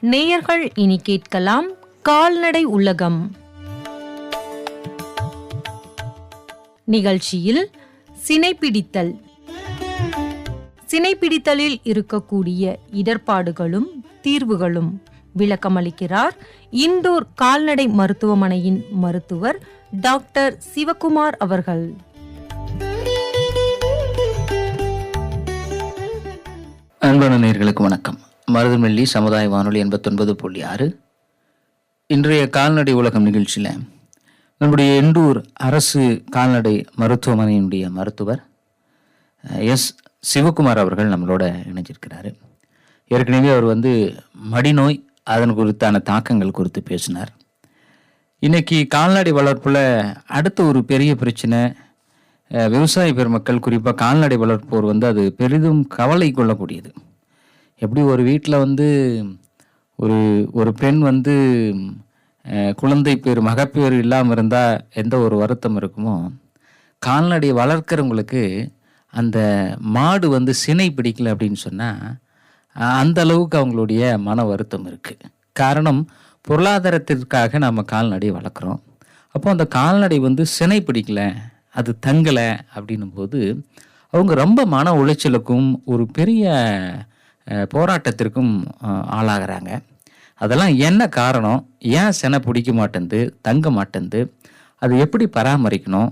நேயர்கள் இனி கேட்கலாம் கால்நடை உலகம். நிகழ்ச்சியில் சினைப்பிடித்தல். சினைப்பிடித்தலில் இருக்கக்கூடிய இடர்பாடுகளும் தீர்வுகளும் விளக்கமளிக்கிறார் இண்டோர் கால்நடை மருத்துவமனையின் மருத்துவர் டாக்டர் சிவகுமார் அவர்கள். அன்பான நேயர்களுக்கு வணக்கம். மருதநெல்லி சமுதாய வானொலி 89.6 இன்றைய கால்நடை உலகம் நிகழ்ச்சியில் நம்முடைய எண்டூர் அரசு கால்நடை மருத்துவமனையினுடைய மருத்துவர் எஸ் சிவகுமார் அவர்கள் நம்மளோட இணைஞ்சிருக்கிறாரு. ஏற்கனவே அவர் மடிநோய் அதன் குறித்தான தாக்கங்கள் குறித்து பேசினார். இன்னைக்கு கால்நடை வளர்ப்பில் அடுத்த ஒரு பெரிய பிரச்சனை, விவசாய பெருமக்கள் குறிப்பாக கால்நடை வளர்ப்போர் அது பெரிதும் கவலை கொள்ளக்கூடியது. எப்படி ஒரு வீட்டில் ஒரு பெண் குழந்தை பேர் மகப்பேறு இல்லாமல் இருந்தால் எந்த ஒரு வருத்தம் இருக்குமோ, கால்நடை வளர்க்குறவங்களுக்கு அந்த மாடு சினை பிடிக்கல அப்படின்னு சொன்னால் அந்த அளவுக்கு அவங்களுடைய மன வருத்தம் இருக்குது. காரணம், பொருளாதாரத்திற்காக நம்ம கால்நடை வளர்க்குறோம். அப்போ அந்த கால்நடை சினை பிடிக்கல, அது தங்கலை அப்படின்னும் போது அவங்க ரொம்ப மன உளைச்சலுக்கும் ஒரு பெரிய போராட்டத்திற்கும் ஆளாகிறாங்க. அதெல்லாம் என்ன காரணம், ஏன் சினை பிடிக்க மாட்டேங்குது, தங்க மாட்டேங்குது, அது எப்படி பராமரிக்கணும்,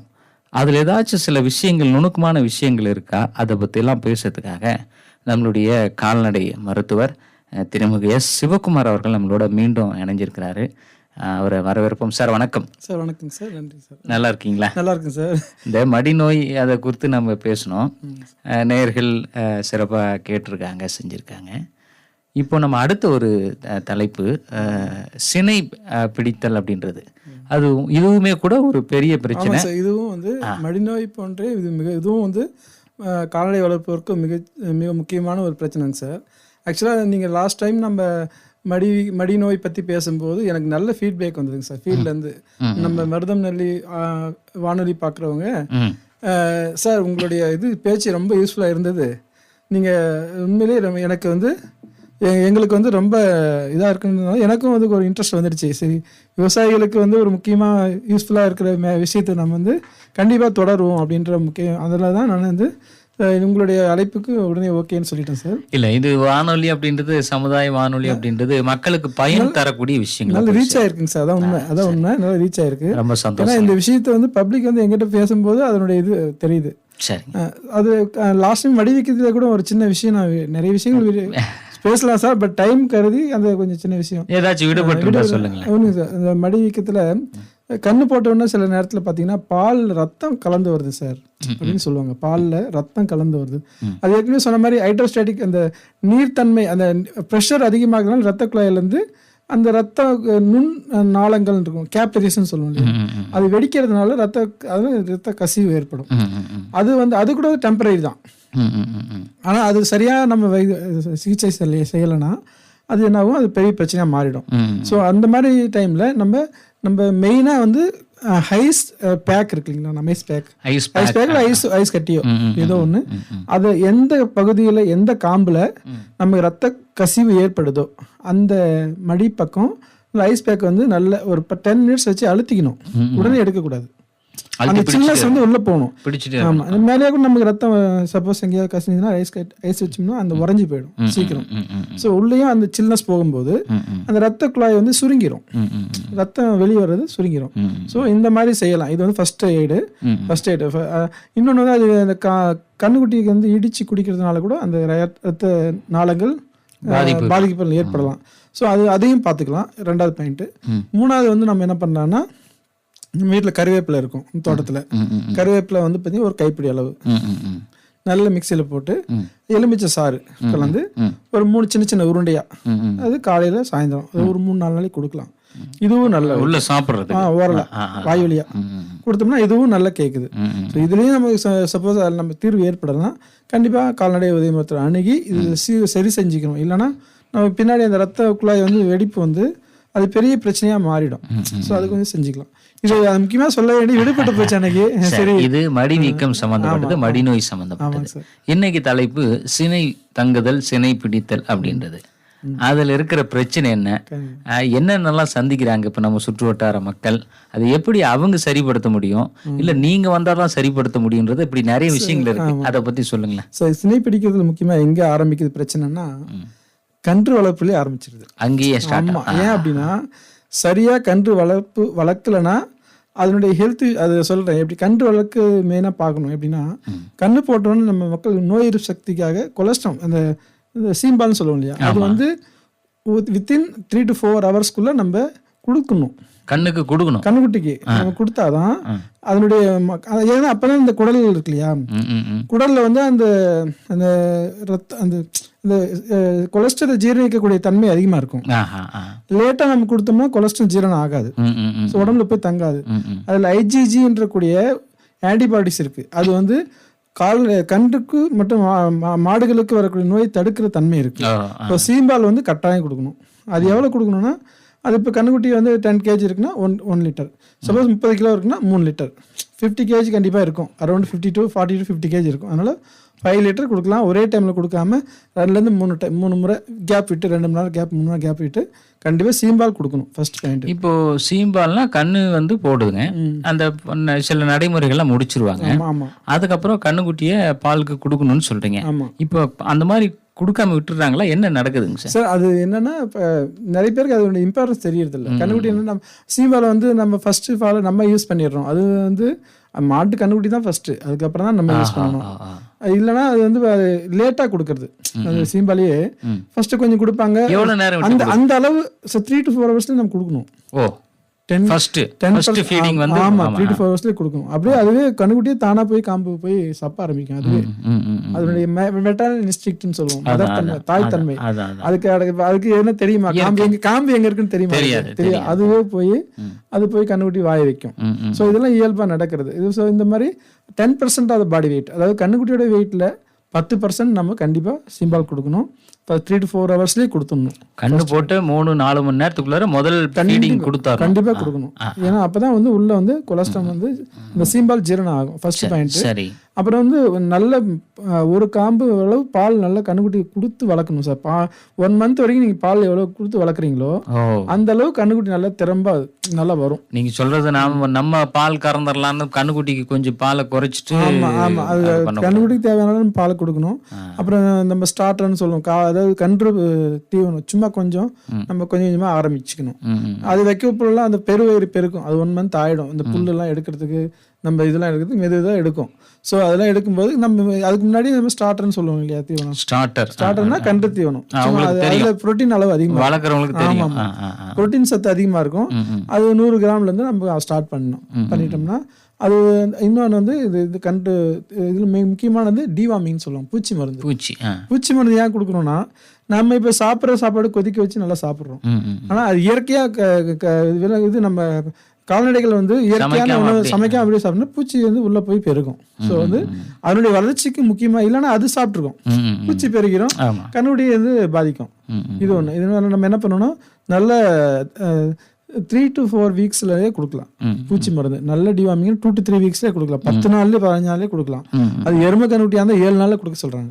அதில் ஏதாச்சும் சில விஷயங்கள், நுணுக்கமான விஷயங்கள் இருக்கா, அதை பற்றியெல்லாம் பேசுறதுக்காக நம்மளுடைய கால்நடை மருத்துவர் திருமிகு எஸ் சிவகுமார் அவர்கள் நம்மளோட மீண்டும் இணைஞ்சிருக்கிறாரு. அவரை வரவேற்போம். சார் வணக்கம். சார் வணக்கம் சார். நன்றி சார். நல்லா இருக்கீங்களா? நல்லா இருக்குங்க சார். இந்த மடிநோய் அதை குறித்து நம்ம பேசணும். நேயர்கள் சிறப்பாக கேட்டிருக்காங்க, செஞ்சுருக்காங்க. இப்போ நம்ம அடுத்த ஒரு தலைப்பு சினை பிடித்தல் அப்படின்றது. அது இதுவுமே கூட ஒரு பெரிய பிரச்சனை. இதுவும் மடிநோய் போன்றே இதுவும் கால்நடை வளர்ப்பவருக்கு மிக முக்கியமான ஒரு பிரச்சனைங்க சார். ஆக்சுவலாக நீங்கள் லாஸ்ட் டைம் நம்ம மடிநோய் பற்றி பேசும்போது எனக்கு நல்ல ஃபீட்பேக் வந்ததுங்க சார். ஃபீல்ட்லேருந்து நம்ம மருதநெல்லி வானொலி பார்க்குறவங்க, சார் உங்களுடைய பேச்சு ரொம்ப யூஸ்ஃபுல்லாக இருந்தது, நீங்கள் உண்மையிலே எனக்கு எங்களுக்கு ரொம்ப இதாக இருக்குன்றதுனால எனக்கும் ஒரு இன்ட்ரெஸ்ட் வந்துடுச்சு. சரி, விவசாயிகளுக்கு ஒரு முக்கியமாக யூஸ்ஃபுல்லாக இருக்கிற விஷயத்தை நம்ம கண்டிப்பாக தொடருவோம் அப்படின்ற முக்கியம். அதில் தான் நான் உங்களுடைய அழைப்புக்கு உடனே ஓகேன்னு சொல்லிட்டேன் சார். இல்லை, இது வானொலி அப்படின்றது, சமுதாய வானொலி அப்படின்றது மக்களுக்கு பயன் தரக்கூடிய விஷயங்கள் நல்லா ரீச் ஆயிருக்குங்க சார். அதான் உண்மை நல்லா ரீச் ஆயிருக்கு. ரொம்ப சந்தோஷம். ஏன்னா இந்த விஷயத்தை பப்ளிக் எங்கிட்ட பேசும்போது அதனுடைய இது தெரியுது. சரி, அது லாஸ்ட் டைம் வடிவக்கிறதுல கூட ஒரு சின்ன விஷயம், நான் நிறைய விஷயங்கள் பேசலாம் சார், பட் டைம் கருதி அந்த கொஞ்சம் சின்ன விஷயம் ஏதாச்சும் விடுபட்டு சொல்லுங்களேன். ஒன்றுங்க சார், இந்த மடி வீக்கத்தில் கண்ணு போட்டோன்னா சில நேரத்தில் பார்த்தீங்கன்னா பால் ரத்தம் கலந்து வருது சார் அப்படின்னு சொல்லுவாங்க. பாலில் ரத்தம் கலந்து வருது. அது ஏற்கனவே சொன்ன மாதிரி ஹைட்ரோஸ்டாட்டிக் அந்த நீர்த்தன்மை, அந்த ப்ரெஷர் அதிகமாகிறதுனால ரத்த குழாயிலேருந்து அந்த ரத்த நுண் நாளங்கள் இருக்கும், கேப்டரிஸ்ன்னு சொல்லுவோம், அது வெடிக்கிறதுனால ரத்த கசிவு ஏற்படும். அது கூட டெம்பரரி தான். ஆனால் அது சரியாக நம்ம சிகிச்சை செய்யலைன்னா அது என்னாகும், அது பெரிய பிரச்சனையாக மாறிடும். ஸோ அந்த மாதிரி டைமில் நம்ம மெயினாக ஐஸ் பேக் இருக்கு இல்லைங்களா, நம்ம ஐஸ் கட்டியோ ஏதோ ஒன்று, அது எந்த பகுதியில் எந்த காம்பில் நமக்கு ரத்த கசிவு ஏற்படுதோ அந்த மடி பக்கம் ஐஸ் பேக் நல்ல ஒரு 10 மினிட்ஸ் வச்சு அழுத்திக்கணும். உடனே எடுக்கக்கூடாது. அந்த சில்னஸ் உள்ள போகணும். ஆமா, மேலேயே கூட நமக்கு ரத்தம் சப்போஸ் எங்கேயாவது கசிஞ்சுன்னா ஐஸ் வச்சோம்னா அந்த உறைஞ்சி போயிடும் சீக்கிரம். ஸோ உள்ளேயும் அந்த சில்னஸ் போகும்போது அந்த ரத்த குழாய் சுருங்கிரும், ரத்தம் வெளியே வர்றது சுருங்கிரும். ஸோ இந்த மாதிரி செய்யலாம். இது ஃபர்ஸ்ட் எய்டு. இன்னொன்று அது அந்த கண்ணுக்குட்டிக்கு இடிச்சு குடிக்கிறதுனால கூட அந்த ரத்த நாளங்கள் பாதிப்புகள் ஏற்படலாம். ஸோ அதையும் பார்த்துக்கலாம். 2வது பாயிண்ட். 3வது நம்ம என்ன பண்ணலாம்னா, வீட்டில் கருவேப்பிலை இருக்கும் தோட்டத்தில், கருவேப்பிலை பார்த்தீங்கன்னா ஒரு கைப்பிடி அளவு நல்ல மிக்சியில் போட்டு எலுமிச்சை சாறு கலந்து ஒரு 3 சின்ன சின்ன உருண்டையா அது காலையில் சாயந்தரம் ஒரு 3-4 நாளைக்கு கொடுக்கலாம். இதுவும் நல்ல உள்ள சாப்பிட்றது ஓரல வாய் வழியா கொடுத்தோம்னா இதுவும் நல்லா கேட்குது. ஸோ இதுலேயும் நமக்கு சப்போஸ் நம்ம தீர்வு ஏற்படலாம், கண்டிப்பாக கால்நடை உதவி மருத்துவரை அணுகி இது சரி செஞ்சுக்கணும். இல்லைன்னா நம்ம பின்னாடி அந்த ரத்த குழாய் வெடிப்பு அது பெரிய பிரச்சனையா மாறிடும். ஸோ அது செஞ்சுக்கலாம். இது முக்கியமா சொல்ல வேண்டிய விடுபட்ட பிரச்சனைக்கு. சரி, இது மடி வீக்கம் சம்பந்தப்பட்டது, மடிநோய் சம்பந்தப்பட்டது. இன்னைக்கு தலைப்பு சினை தங்குதல், சினை பிடித்தல் அப்படின்றது. அதில் இருக்கிற பிரச்சனை என்ன, என்னென்னலாம் சந்திக்கிறாங்க இப்போ நம்ம சுற்று வட்டார மக்கள், அதை எப்படி அவங்க சரிப்படுத்த முடியும், இல்லை நீங்கள் வந்தால் தான் சரிப்படுத்த முடியுன்றது இப்படி நிறைய விஷயங்கள் இருக்கு. அதை பற்றி சொல்லுங்களேன். சினை பிடிக்கிறதுல முக்கியமாக எங்கே ஆரம்பிக்குது பிரச்சனைனா, கன்று வளர்ப்புலேயே ஆரம்பிச்சிருது. அங்கேயே ஸ்டார்ட். ஏன் அப்படின்னா, சரியாக கன்று வளர்க்கலைன்னா அதனுடைய ஹெல்த்து, அதை சொல்கிறேன் எப்படி கன்று வளர்க்கு மெயினாக பார்க்கணும். எப்படின்னா, கன்று போட்டோன்னு நம்ம மக்கள் நோய் எதிர்ப்பு சக்திக்காக கொலஸ்ட்ரால் அந்த சீம்பால்னு சொல்லுவோம் இல்லையா, அது வந்து வித்தின் 3 to 4 hours நம்ம கொடுக்கணும். கண்ணுக்கு கொடுக்கணும். கண்ணுக்குட்டிக்கு நம்ம கொடுத்தாதான் அதனுடைய ஏன்னா அப்பதான் இந்த குடல் இருக்கு இல்லையா, குடல்ல வந்து அந்த அந்த ரத்த அந்த இந்த கொலஸ்ட்ரால் ஜீரணிக்கக்கூடிய தன்மை அதிகமா இருக்கும். லேட்டா நம்ம கொடுத்தோம்னா கொலஸ்ட்ரால் ஜீரணம் ஆகாது, உடம்புல போய் தங்காது. அதுல ஐஜிஜின்ற கூடிய ஆன்டிபாடிஸ் இருக்கு. அது வந்து கன்றுக்கு மற்றும் மாடுகளுக்கு வரக்கூடிய நோய் தடுக்கிற தன்மை இருக்கு. இப்போ சீம்பால் வந்து கட்டாயம் கொடுக்கணும். அது எவ்வளவு கொடுக்கணும்னா, அது இப்போ கண்ணுக்குட்டி வந்து 10 kg இருக்குன்னா 1 liter, சப்போஸ் 30 கிலோ இருக்குன்னா 3 liter, 50 kg கண்டிப்பாக இருக்கும், அரௌண்ட் 40 to 50 kg இருக்கும். அதனால 5 liter கொடுக்கலாம். ஒரே டைமில் கொடுக்காம 2லேருந்து 3 முறை கேப் விட்டு, 2 மணி நேரம் கேப், 3 மணி நேரம் கேப் விட்டு கண்டிப்பாக சீம்பால் கொடுக்கணும். First point. இப்போ சீம்பால்னா கண்ணு வந்து போடுதுங்க, அந்த சில நடைமுறைகள்லாம் முடிச்சிருவாங்க. அதுக்கப்புறம் கண்ணுக்குட்டியை பாலுக்கு கொடுக்கணும்னு சொல்றீங்க. இப்போ அந்த மாதிரி கொடுக்காம விட்டுறாங்களா, என்ன நடக்குதுங்க சார்? சார் அது என்னன்னா, இப்போ நிறைய பேருக்கு அதோட இம்பார்ட்டன்ஸ் தெரியறது இல்லை. கண்ணுக்குட்டி என்னன்னா, சீம்பாலை வந்து நம்ம ஃபர்ஸ்ட் ஃபாலை நம்ம யூஸ் பண்ணிடுறோம். அது வந்து மாட்டு கண்ணுக்குட்டி தான் ஃபர்ஸ்ட், அதுக்கப்புறம் தான் நம்ம யூஸ் பண்ணணும். இல்லைன்னா அது வந்து லேட்டாக கொடுக்கறது. அந்த சீம்பாலையே ஃபர்ஸ்ட் கொஞ்சம் கொடுப்பாங்க. எவ்வளோ நேரம் அந்த அளவு 3 to 4 hours நம்ம கொடுக்கணும். 10 ஃபீடிங் வந்து 3 to 4 hours கொடுக்கணும். அப்படியே அதுவே கண்ணுக்குட்டியே தானா போய் காம்பு போய் சப்ப ஆரம்பிக்கும். அதுவே அதனுடைய மெட்டானல் இன்ஸ்டிங்க்ட்னு சொல்லுவோம், தாய் தன்மை. அதுக்கு என்ன தெரியுமா, காம்பு எங்க இருக்குன்னு தெரியுமா? தெரியாது. அதுவே போய் கண்ணுக்குட்டி வாய வைக்கும். ஸோ இதெல்லாம் இயல்பா நடக்கிறது. இது இந்த மாதிரி 10% ஆஃப் பாடி வெயிட், அதாவது கண்ணுக்குட்டியோட வெயிட்ல 10% நம்ம கண்டிப்பா சீம்பால் கொடுக்கணும். 3 to 4 hours கொடுத்துடணும். கண்ணு போட்டு 3-4 மணி நேரத்துக்குள்ளார முதல் ஃபீடிங் கொடுத்தாரு கண்டிப்பா கொடுக்கணும். ஏன்னா அப்பதான் வந்து உள்ள வந்து கொலஸ்ட்ரால் வந்து இந்த சீம்பால் ஜீரணம் ஆகும். First point. சரி. அப்புறம் வந்து நல்ல ஒரு காம்பு அளவு பால் நல்ல கண்ணுக்குட்டி கொடுத்து வளர்க்கணும் சார். 1 month வரைக்கும் நீங்க பால் எவ்வளவு கொடுத்து வளர்க்குறீங்களோ அந்த அளவு கண்ணுக்குட்டி நல்லா திறம்பா நல்லா வரும். நீங்க சொல்றது நம்ம பால் கறந்துடலாம்னு கண்ணுக்குட்டிக்கு கொஞ்சம் பாலை குறைச்சிட்டு. ஆமா அது கண்ணுக்குட்டிக்கு தேவையான பாலை கொடுக்கணும். அப்புறம் நம்ம ஸ்டார்டர்னு சொல்லுவோம், அதாவது கன்று தீவனம் சும்மா கொஞ்சம் நம்ம கொஞ்சம் கொஞ்சமா ஆரம்பிச்சுக்கணும். அது வைக்கப்பெல்லாம் அந்த பெருவயிறு பெருக்கும். அது 1 month ஆயிடும். இந்த புல்லு எல்லாம் எடுக்கிறதுக்கு, நம்ம இதெல்லாம் எடுக்கிறதுக்கு மெதுதான் எடுக்கும். ஸோ அதெல்லாம் எடுக்கும்போது நம்ம அதுக்கு முன்னாடி நம்ம ஸ்டார்டர்னு சொல்லுவோம் இல்லையா, தீவனம். ஸ்டார்டர்னா கன்று தீவனம். அதுல புரோட்டீன் அளவு அதிகமாக, வளர்க்குறவங்களுக்கு தெரியும், புரோட்டீன் சத்து அதிகமா இருக்கும். அது 100 gramல இருந்து நம்ம ஸ்டார்ட் பண்ணிட்டோம்னா அது. இன்னொன்று வந்து இது கண்டு இதில் முக்கியமானது டிவார்மிங்னு சொல்லுவோம், பூச்சி மருந்து. பூச்சி மருந்து ஏன் கொடுக்கணும்னா, நம்ம இப்போ சாப்பிட்ற சாப்பாடு கொதிக்க வச்சு நல்லா சாப்பிட்றோம். ஆனால் அது இயற்கையாக இது நம்ம கால்நடைகள் வந்து இயற்கையான உணவு சமைக்காம அப்படியே சாப்பிட்டா பூச்சி வந்து உள்ள போய் பெருகும். ஸோ வந்து அதனுடைய வளர்ச்சிக்கு முக்கியமா, இல்லைன்னா அது சாப்பிட்ருக்கோம், பூச்சி பெருகிறோம், கண்ணுடைய வந்து பாதிக்கும். இது ஒன்று. இது நம்ம என்ன பண்ணணும், நல்ல 3 to 4 weeksலயே கொடுக்கலாம் பூச்சி மருந்து. நல்ல டிவார்மிங் 2 to 3 weeksலயே கொடுக்கலாம். 10 நாள்ல 15 நாள்லயே கொடுக்கலாம். அது எருமை கண்ணுக்குட்டியா இருந்தா 7 நாள்ல கொடுக்க சொல்றாங்க.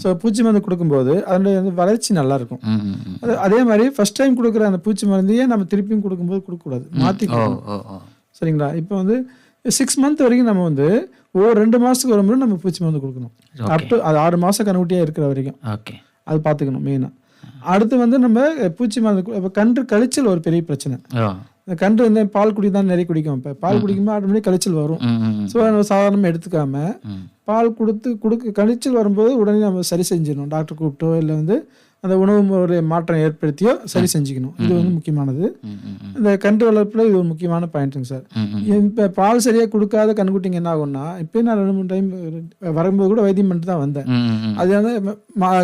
ஸோ பூச்சி மருந்து கொடுக்கும்போது அதனுடைய வளர்ச்சி நல்லா இருக்கும். அதே மாதிரி ஃபர்ஸ்ட் டைம் கொடுக்குற அந்த பூச்சி மருந்தையே நம்ம திருப்பியும் கொடுக்கும்போது கொடுக்கக்கூடாது, மாற்றிக்கணும். சரிங்களா? இப்போ வந்து 6 month வரைக்கும் நம்ம வந்து 2 மாதத்துக்கு ஒரு முறை நம்ம பூச்சி மருந்து கொடுக்கணும். அப் டு அது 6 மாதம் கண்ணுக்குட்டியாக இருக்கிற வரைக்கும் அது பார்த்துக்கணும் மெயினாக. அடுத்து வந்து நம்ம பூச்சி மருந்து. இப்போ கன்று கழிச்சல் ஒரு பெரிய பிரச்சனை. கன்று வந்து பால் குடி தான் நிறைய குடிக்கும். இப்போ பால் குடிக்கும்போது ஆட்டோமேட்டிக் கழிச்சல் வரும். ஸோ நம்ம சாதாரணமாக எடுத்துக்காம பால் கழிச்சல் வரும்போது உடனே நம்ம சரி செஞ்சிடணும். டாக்டர் கூப்பிட்டோ இல்லை வந்து அந்த உணவு முறை மாற்றம் ஏற்படுத்தியோ சரி செஞ்சுக்கணும். இது வந்து முக்கியமானது. இந்த கன்று வளர்ப்புல இது ஒரு முக்கியமான பாயிண்ட்டுங்க சார். இப்போ பால் சரியாக கொடுக்காத கண்ணுக்குட்டிங்க என்ன ஆகும்னா, இப்போ நான் 2-3 டைம் வரும்போது கூட வைத்தியம் பண்ணிட்டு தான் வந்தேன். அது வந்து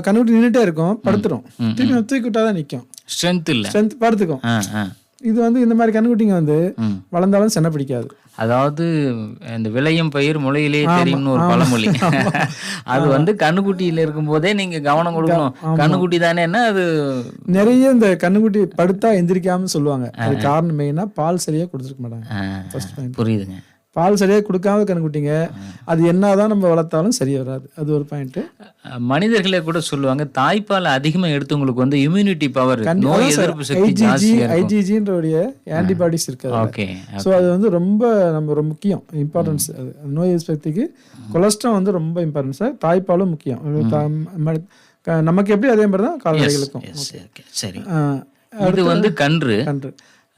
கண்ணுக்குட்டி நின்றுட்டே இருக்கும், படுத்துரும், திருப்பி தூக்கி விட்டாதான் நிற்கும், ஸ்ட்ரென்த் படுத்துக்கும். இது வந்து இந்த மாதிரி கண்ணுக்குட்டிங்க வந்து வளர்ந்தாலும் சென்ன பிடிக்காது. அதாவது இந்த விளையும் பயிர் முளையிலே தெரியும்னு ஒரு பழமொழி. அது வந்து கண்ணுக்குட்டியில இருக்கும் போதே நீங்க கவனம் கொடுக்கணும். கண்ணுக்குட்டி தானே என்ன, அது நிறைய இந்த கண்ணுக்குட்டி படுத்தா எந்திரிக்காம சொல்லுவாங்க. அது காரணம் மெயினா பால் சரியா கொடுத்துருக்க மாட்டாங்க. புரியுதுங்க. பால் சரியாக கொடுக்காம கண்ணுக்குட்டிங்க அது என்னதான் நம்ம வளர்த்தாலும் சரி வராது. அது ஒரு பாயிண்ட். மனிதர்களே கூட சொல்லுவாங்க தாய்ப்பால் அதிகமா எடுத்தவங்களுக்கு வந்து இம்யூனிட்டி பவர், நோய் எதிர்ப்பு சக்தி ஜாஸ்தியா இருக்கும். ஐஜிஜின்ற ஆன்டிபாடிஸ் இருக்கு. ஓகே. ஸோ அது வந்து ரொம்ப நம்ம ரொம்ப முக்கியம், இம்பார்ட்டன்ஸ். அது நோய் எதிர்ப்பு சக்திக்கு கொலஸ்ட்ரால் வந்து ரொம்ப இம்பார்ட்டன்ஸ். தாய்ப்பாலும் முக்கியம். நமக்கு எப்படி அதே மாதிரி தான் கால்நடைகளுக்கும். சரி, இது வந்து கன்று.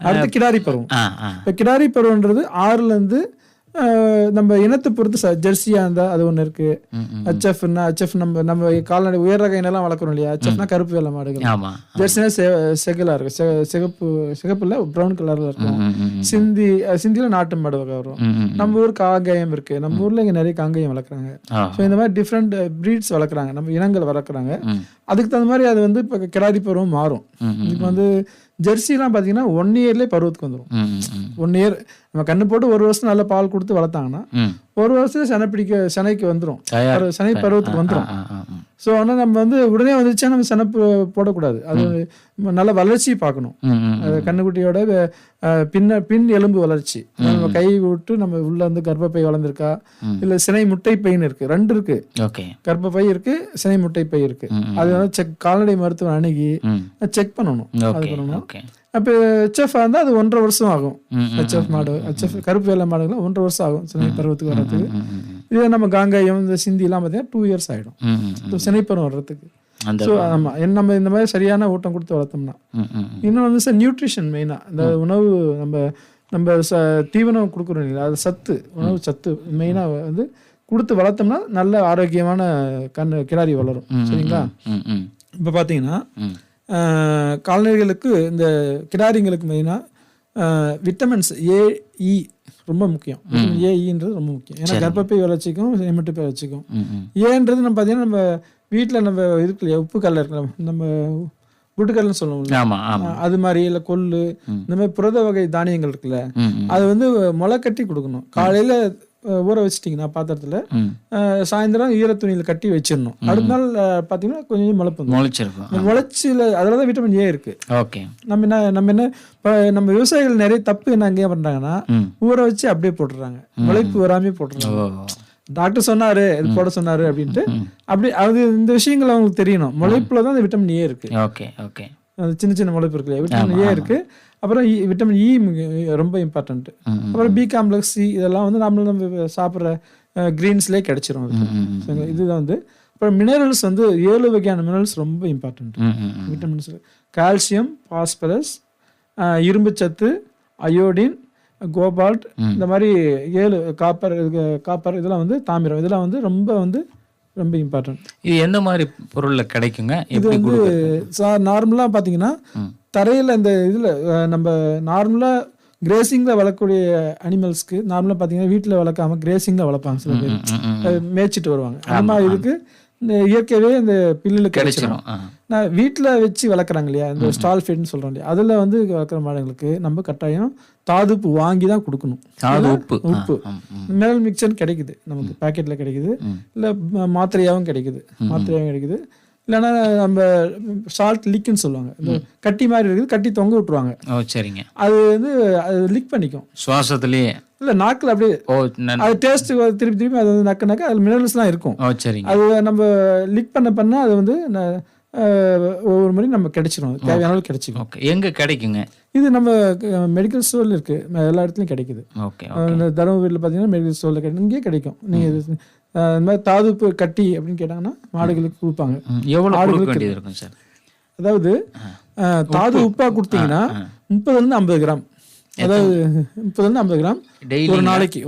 அடுத்து கிடாரி பருவம். இப்போ கிடாரி பருவன்றது 6ல இருந்து நம்ம இனத்தை பொறுத்து ஜெர்சியா இருந்தா அது ஒண்ணு இருக்கு. ஹெச்எஃப்னா ஹெச்எஃப் நம்ம கால்நடை உயர் ரக இனெல்லாம் வளர்க்குறோம் இல்லையா. ஹெச்எஃப்னா கருப்பு வெள்ளை மாடுகள். ஜெர்சினா செகலா இருக்கு, சிகப்புல ப்ரௌன் கலர்ல இருக்கும். சிந்தியில நாட்டு மாடு வகை வரும். நம்ம ஊர் காங்கேயம் இருக்கு. நம்ம ஊர்ல இங்க நிறைய காங்கேயம் வளர்க்குறாங்க. ஸோ இந்த மாதிரி டிஃப்ரெண்ட் பிரீட்ஸ் வளர்க்குறாங்க, நம்ம இனங்கள் வளர்க்குறாங்க. அதுக்கு தகுந்த மாதிரி அது வந்து இப்போ கிடாரி பருவம் மாறும். இப்போ வந்து ஜெர்சிலாம் பார்த்தீங்கன்னா 1 இயர்லேயே பருவத்துக்கு வந்துடும். 1 இயர் நம்ம கண்ணு போட்டு 1 வருஷம் நல்ல பால் கொடுத்து வளர்த்தாங்கன்னா 1 வருஷத்துல செனைக்கு வந்துடும், செனை பருவத்துக்கு வந்துடும். ஸோ ஆனால் நம்ம வந்து உடனே வந்துச்சா நம்ம செனை போடக்கூடாது. அது நல்ல வளர்ச்சி பார்க்கணும். கண்ணுக்குட்டியோட பின் எலும்பு வளர்ச்சி, நம்ம கை விட்டு நம்ம உள்ள வந்து கர்ப்பப்பை வளர்ந்துருக்கா இல்லை சினை முட்டை பைன்னு இருக்கு, 2 இருக்கு. கர்ப்பப்பை இருக்கு, சினை முட்டை பை இருக்கு. அது வந்து கால்நடை மருத்துவம் அணுகி செக் பண்ணணும். அது பண்ணணும். அப்போ ஹெச்எஃப் இருந்தால் அது 1.5 வருஷம் ஆகும். ஹெச்எஃப் மாடு, ஹெச்எஃப் கருப்பு வெள்ளை மாடுகள் 1.5 வருஷம் ஆகும் சினை பருவத்துக்கு வர்றதுக்கு. இதே நம்ம காங்காயம் இந்த சிந்திலாம் பார்த்தீங்கன்னா 2 இயர்ஸ் ஆகிடும் சினை பருவம் வர்றதுக்கு. ஸோ ஆமாம், நம்ம இந்த மாதிரி சரியான ஊட்டம் கொடுத்து வளர்த்தோம்னா. இன்னும் வந்து சார் நியூட்ரிஷன் மெயினாக இந்த உணவு நம்ம தீவனம் கொடுக்குறோம் இல்லையா, அது சத்து, உணவு சத்து மெயினாக வந்து கொடுத்து வளர்த்தோம்னா நல்ல ஆரோக்கியமான கிடாரி வளரும். சரிங்களா? இப்போ பார்த்தீங்கன்னா கால்நடைகளுக்கு இந்த கிடாரிங்களுக்கு மெயினாக விட்டமின்ஸ் ஏஇ ரொம்ப முக்கியம். ஏஇன்றது ரொம்ப முக்கியம். ஏன்னா கர்ப்பப்பை வளர்ச்சிக்கும் செமிட்டுப்பை வளர்ச்சிக்கும். ஏன்றது நம்ம பார்த்தீங்கன்னா நம்ம வீட்டில் நம்ம இருக்கு இல்லையா, உப்பு கடலை இருக்கலாம், நம்ம குட்டுக்கடலைன்னு சொல்லுவோம், அது மாதிரி இல்லை கொள்ளு, இந்த மாதிரி புரத வகை தானியங்கள் இருக்குல்ல, அது வந்து முளை கட்டி கொடுக்கணும். காலையில் ஊற வச்சிட்டிங்கன்னா பாத்திரத்துல, சாயந்தரம் ஈர துணியில கட்டி வச்சிடணும். அடுத்த நாள் பாத்தீங்கன்னா கொஞ்சம் முளைச்சில அதுல தான் விட்டமின் ஏ இருக்கு. நம்ம நம்ம விவசாயிகள் நிறைய தப்பு என்ன அங்கேயே பண்றாங்கன்னா ஊற வச்சு அப்படியே போட்டுறாங்க, முளைப்பு வராமே போட்டுறாங்க. டாக்டர் சொன்னாரு இது போட சொன்னாரு அப்படின்ட்டு அப்படி அது இந்த விஷயங்கள் அவங்களுக்கு தெரியணும். முளைப்புல தான் விட்டமின் ஏ இருக்கு. சின்ன சின்ன முளைப்பு இருக்கு, விட்டமின் ஏ இருக்கு. அப்புறம் விட்டமின் இ ரொம்ப இம்பார்ட்டன்ட். அப்புறம் பி காம்ப்ளெக்ஸ், சி இதெல்லாம் வந்து நம்ம சாப்பிட்ற கிரீன்ஸ்லேயே கிடைச்சிரும். இதுதான் வந்து. அப்புறம் மினரல்ஸ் வந்து 7 வகையான மினரல்ஸ் ரொம்ப இம்பார்ட்டன்ட். விட்டமின்ஸ் கால்சியம், பாஸ்பரஸ், இரும்பு சத்து, அயோடின், கோபால்ட், இந்த மாதிரி 7 காப்பர் இதெல்லாம் வந்து தாமிரம், இதெல்லாம் வந்து ரொம்ப இம்பார்ட்டன்ட். இது எந்த மாதிரி பொருள்ல கிடைக்குங்க? இது வந்து நார்மலா பாத்தீங்கன்னா தரையில இந்த இதுல நம்ம நார்மலா கிரேசிங்ல வளர்க்கக்கூடிய அனிமல்ஸ்க்கு நார்மலா பாத்தீங்கன்னா வீட்டுல வளர்க்காம கிரேசிங்ல வளர்ப்பாங்க சில பேர், மேய்ச்சிட்டு வருவாங்க. ஆமா, இதுக்கு இயற்கையாவே இந்த பில்லுல கிடைச்சிடும். நான் வீட்டுல வச்சு வளர்க்குறாங்க இல்லையா, இந்த ஸ்டால் ஃபீட்னு சொல்றோம் இல்லையா, அதுல வந்து வளர்க்குற மாடுகளுக்கு நம்ம கட்டாயம் தாதுப்பு வாங்கி தான் கொடுக்கணும். உப்பு மினரல் மிக்சர் கிடைக்குது நமக்கு, பேக்கெட்ல கிடைக்குது, இல்ல மாத்திரையாவும் கிடைக்குது. இல்லைன்னா நம்ம சால்ட் லிக்னு சொல்லுவாங்க, இந்த கட்டி மாதிரி இருக்குது, கட்டி தொங்க விட்டுருவாங்க. சரிங்க. அது வந்து அது லிக் பண்ணிக்கும் சுவாசத்துலேயே, இல்லை நாக்கில் அப்படியே. அது டேஸ்ட் திருப்பி அது வந்து நக்க அது மினரல்ஸ்லாம் இருக்கும். அது நம்ம லிக் பண்ண அது வந்து ஒவ்வொரு முறையும் நம்ம கிடைச்சிடும், தேவையான கிடைச்சிக்கும். எங்க கிடைக்குங்க இது? நம்ம மெடிக்கல் ஸ்டோர்ல இருக்கு, எல்லா இடத்துலையும் கிடைக்குது. தருமபுரியில் பார்த்தீங்கன்னா மெடிக்கல் ஸ்டோர்ல கிடைக்கும், இங்கேயே கிடைக்கும். நீங்கள் இந்த மாதிரி தாதுப்பு கட்டி அப்படின்னு கேட்டாங்கன்னா மாடுகளுக்கு கொடுப்பாங்க. அதாவது தாது உப்பா கொடுத்தீங்கன்னா 30 to 50 கிராம், அதாவது 30 to 50 கிராம் ஒரு நாளைக்கு.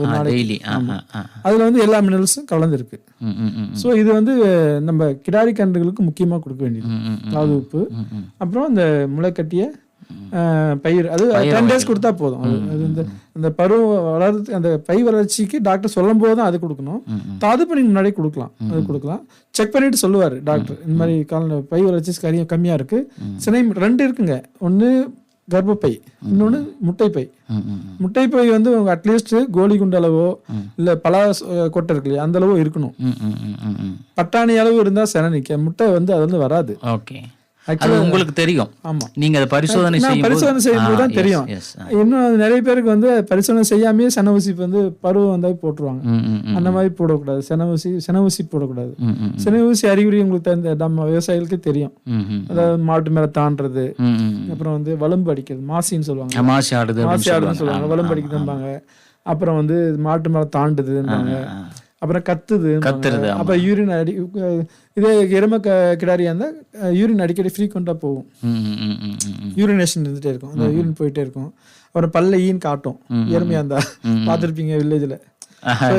அதுல வந்து எல்லா மினரல்ஸும் கலந்து இருக்கு. ஸோ இது வந்து நம்ம கிடாரி கன்றுகளுக்கு முக்கியமா கொடுக்க வேண்டியது தாது உப்பு. அப்புறம் இந்த முளைக்கட்டிய பயிர், அது 10 days கொடுத்தா போதும். அது இந்த பருவம் வளர்றது, அந்த பை வளர்ச்சிக்கு டாக்டர் சொல்லும் போது தான் அது கொடுக்கணும். தாது பண்ணி முன்னாடியே கொடுக்கலாம். செக் பண்ணிட்டு சொல்லுவாரு டாக்டர், இந்த மாதிரி பை வளர்ச்சி கம்மியா இருக்கு. சினை 2 இருக்குங்க, ஒன்னு கர்ப்பப்பை, இன்னொன்னு முட்டைப்பை. முட்டைப்பை வந்து அட்லீஸ்ட் கோலி குண்டு அளவோ இல்ல பலா கொட்டை இருக்கு இல்லையா, அந்த அளவோ இருக்கணும். பட்டாணி அளவு இருந்தா செனை நிக்க, முட்டை வந்து அது வந்து வராது. அது உங்களுக்கு தெரியும். ஆமா. நீங்க அதை பரிசோதனை செய்யும்போது தான் தெரியும். இன்னும் நிறைய பேருக்கு வந்து பரிசோதனை செய்யாமே சென ஊசி வந்து பருவம் வந்தால் போட்டுருவாங்க. அந்த மாதிரி போடக்கூடாது. சென ஊசி போடக்கூடாது. சென ஊசி அறிகுறி உங்களுக்கு நம்ம விவசாயிகளுக்கு தெரியும். அதாவது மாட்டு மேல தாண்டது, அப்புறம் வந்து வலும்பு அடிக்கிறது, மாசின்னு சொல்லுவாங்க, மாசி ஆடுதுன்னு சொல்லுவாங்க, வலும்பு அடிக்குதும்பாங்க. அப்புறம் வந்து மாட்டு மேல தாண்டுதுன்றாங்க, அப்புறம் கத்துது, அப்புறம் யூரின் இதே எருமை கிடாரியா இருந்தா யூரின் அடிக்கடி ஃப்ரீக்வெண்டா போகும், யூரினேஷன் இருந்துட்டே இருக்கும், அந்த யூரின் போயிட்டே இருக்கும். அப்புறம் பல்ல ஈன்னு காட்டும் எருமையா இருந்தா, பார்த்துருப்பீங்க வில்லேஜ்ல.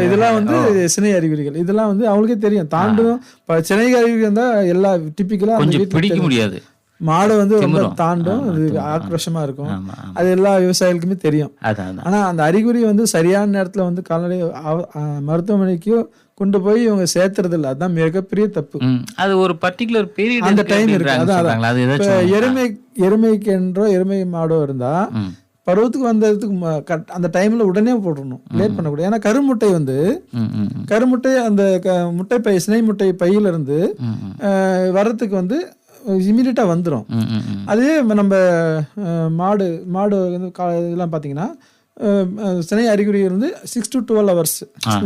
இதெல்லாம் வந்து சினை அறிகுறிகள். இதெல்லாம் வந்து அவங்களுக்கே தெரியும். தாண்டும் சினை அறிகுறி இருந்தா எல்லா டிப்பிக்கலா பிடிக்க முடியாது. மாடு வந்து ரொம்ப தாண்டும், அது ஆக்ரோஷமா இருக்கும். அது எல்லா விவசாயிகளுக்குமே தெரியும். ஆனா அந்த அறிகுறி வந்து சரியான நேரத்துல வந்து கால்நடை மருத்துவமனைக்கு கொண்டு போய் இவங்க சேர்த்துறது இல்லை. அதுதான் மிகப்பெரிய தப்பு. அது ஒரு பர்டிகுலர் பீரியட் அந்த டைம் இருக்கு. அதான் எருமை மாடோ இருந்தா பருவத்துக்கு வந்ததுக்கு அந்த டைம்ல உடனே போடணும், லேட் பண்ணக்கூடாது. ஏன்னா கருமுட்டை அந்த முட்டை பை, சினை முட்டை பையில இருந்து வர்றதுக்கு வந்து இமீடியட்டா வந்துடும். அதே நம்ம மாடு வந்து இதெல்லாம் பார்த்தீங்கன்னா சினை அறிகுறி இருந்து 6 to 12 hours.